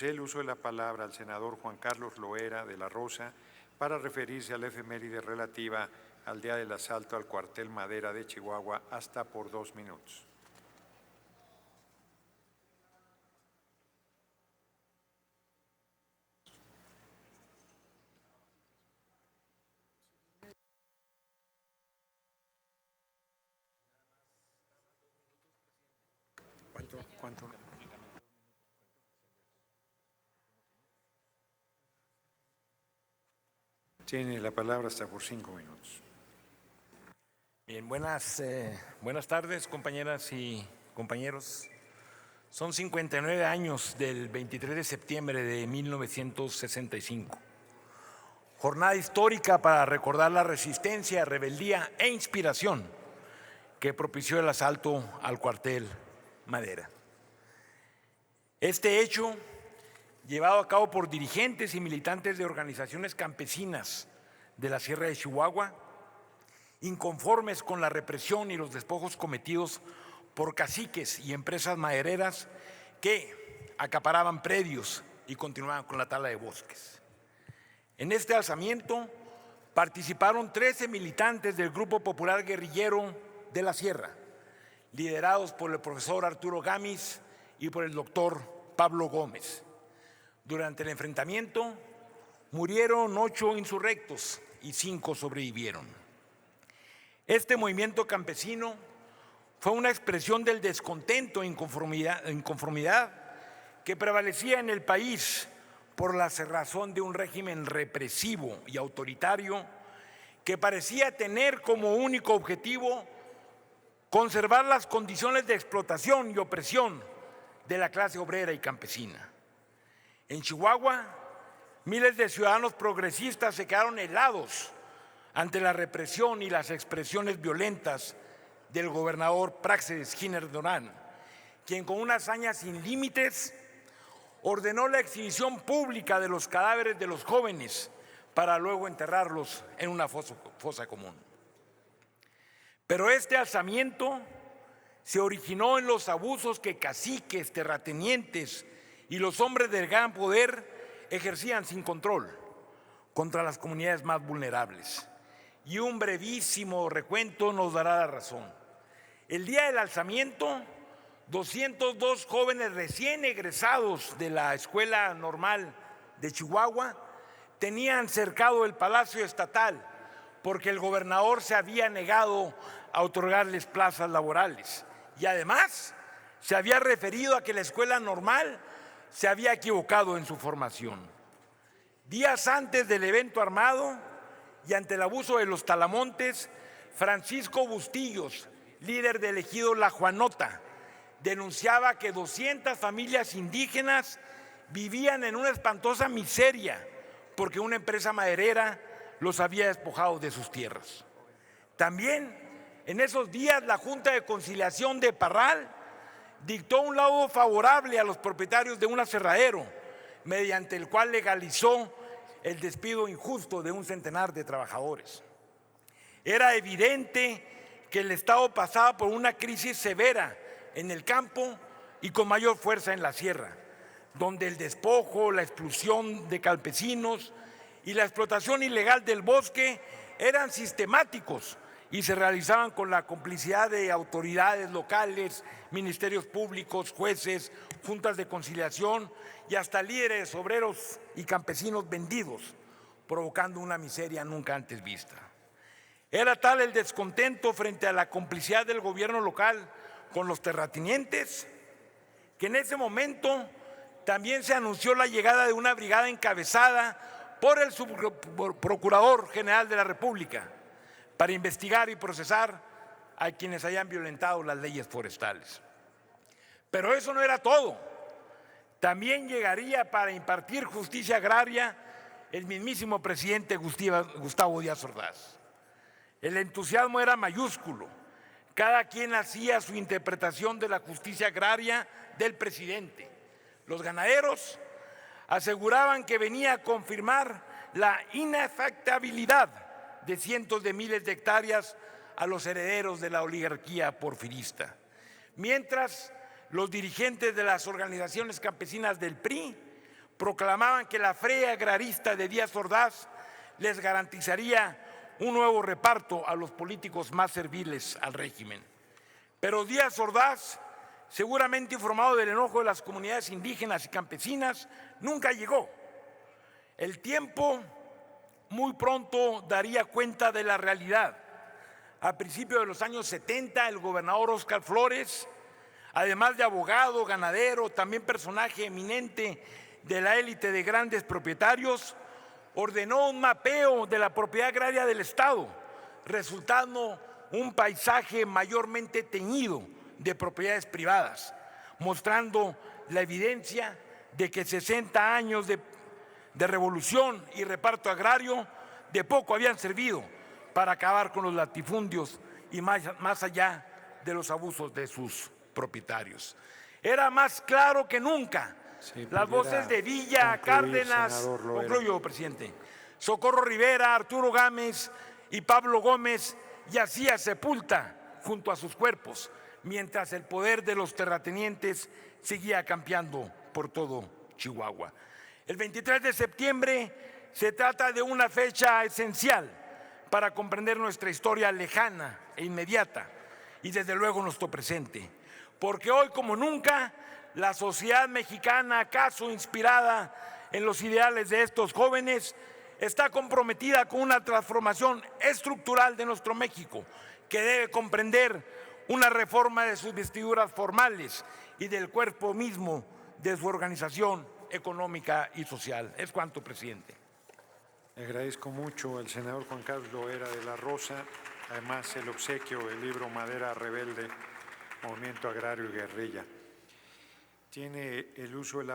El uso de la palabra al senador Juan Carlos Loera de la Rosa para referirse a la efeméride relativa al día del asalto al cuartel Madera de Chihuahua, hasta por 2 minutos. ¿Cuánto? Tiene la palabra hasta por 5 minutos. Bien, buenas tardes, compañeras y compañeros. Son 59 años del 23 de septiembre de 1965. Jornada histórica para recordar la resistencia, rebeldía e inspiración que propició el asalto al cuartel Madera. Este hecho, llevado a cabo por dirigentes y militantes de organizaciones campesinas de la Sierra de Chihuahua, inconformes con la represión y los despojos cometidos por caciques y empresas madereras que acaparaban predios y continuaban con la tala de bosques. En este alzamiento participaron 13 militantes del Grupo Popular Guerrillero de la Sierra, liderados por el profesor Arturo Gámez y por el doctor Pablo Gómez. Durante el enfrentamiento murieron 8 insurrectos y 5 sobrevivieron. Este movimiento campesino fue una expresión del descontento e inconformidad que prevalecía en el país por la cerrazón de un régimen represivo y autoritario que parecía tener como único objetivo conservar las condiciones de explotación y opresión de la clase obrera y campesina. En Chihuahua, miles de ciudadanos progresistas se quedaron helados ante la represión y las expresiones violentas del gobernador Práxedes Giner Durán, quien con una hazaña sin límites ordenó la exhibición pública de los cadáveres de los jóvenes para luego enterrarlos en una fosa común. Pero este alzamiento se originó en los abusos que caciques, terratenientes y los hombres del gran poder ejercían sin control contra las comunidades más vulnerables. Y un brevísimo recuento nos dará la razón. El día del alzamiento, 202 jóvenes recién egresados de la Escuela Normal de Chihuahua tenían cercado el Palacio Estatal porque el gobernador se había negado a otorgarles plazas laborales y además se había referido a que la Escuela Normal se había equivocado en su formación. Días antes del evento armado y ante el abuso de los talamontes, Francisco Bustillos, líder del ejido La Juanota, denunciaba que 200 familias indígenas vivían en una espantosa miseria porque una empresa maderera los había despojado de sus tierras. También en esos días la Junta de Conciliación de Parral dictó un laudo favorable a los propietarios de un aserradero, mediante el cual legalizó el despido injusto de un centenar de trabajadores. Era evidente que el Estado pasaba por una crisis severa en el campo y con mayor fuerza en la sierra, donde el despojo, la expulsión de campesinos y la explotación ilegal del bosque eran sistemáticos y se realizaban con la complicidad de autoridades locales, ministerios públicos, jueces, juntas de conciliación y hasta líderes obreros y campesinos vendidos, provocando una miseria nunca antes vista. Era tal el descontento frente a la complicidad del gobierno local con los terratenientes que en ese momento también se anunció la llegada de una brigada encabezada por el subprocurador general de la República para investigar y procesar a quienes hayan violentado las leyes forestales. Pero eso no era todo. También llegaría para impartir justicia agraria el mismísimo presidente Gustavo Díaz Ordaz. El entusiasmo era mayúsculo. Cada quien hacía su interpretación de la justicia agraria del presidente. Los ganaderos aseguraban que venía a confirmar la inafectabilidad de cientos de miles de hectáreas a los herederos de la oligarquía porfirista, mientras los dirigentes de las organizaciones campesinas del PRI proclamaban que la frea agrarista de Díaz Ordaz les garantizaría un nuevo reparto a los políticos más serviles al régimen. Pero Díaz Ordaz, seguramente informado del enojo de las comunidades indígenas y campesinas, nunca llegó. El tiempo muy pronto daría cuenta de la realidad. A principios de los años 70, el gobernador Óscar Flores, además de abogado, ganadero, también personaje eminente de la élite de grandes propietarios, ordenó un mapeo de la propiedad agraria del Estado, resultando un paisaje mayormente teñido de propiedades privadas, mostrando la evidencia de que 60 años de revolución y reparto agrario de poco habían servido para acabar con los latifundios y más allá de los abusos de sus propietarios. Era más claro que nunca las voces de Villa, Cárdenas, concluyo, presidente, Socorro Rivera, Arturo Gámez y Pablo Gómez yacía sepulta junto a sus cuerpos, mientras el poder de los terratenientes seguía campeando por todo Chihuahua. El 23 de septiembre se trata de una fecha esencial para comprender nuestra historia lejana e inmediata y desde luego nuestro presente, porque hoy como nunca la sociedad mexicana, acaso inspirada en los ideales de estos jóvenes, está comprometida con una transformación estructural de nuestro México, que debe comprender una reforma de sus vestiduras formales y del cuerpo mismo de su organización económica y social. Es cuanto, presidente. Le agradezco mucho al senador Juan Carlos Loera de la Rosa, además el obsequio del libro Madera Rebelde, Movimiento Agrario y Guerrilla. Tiene el uso de la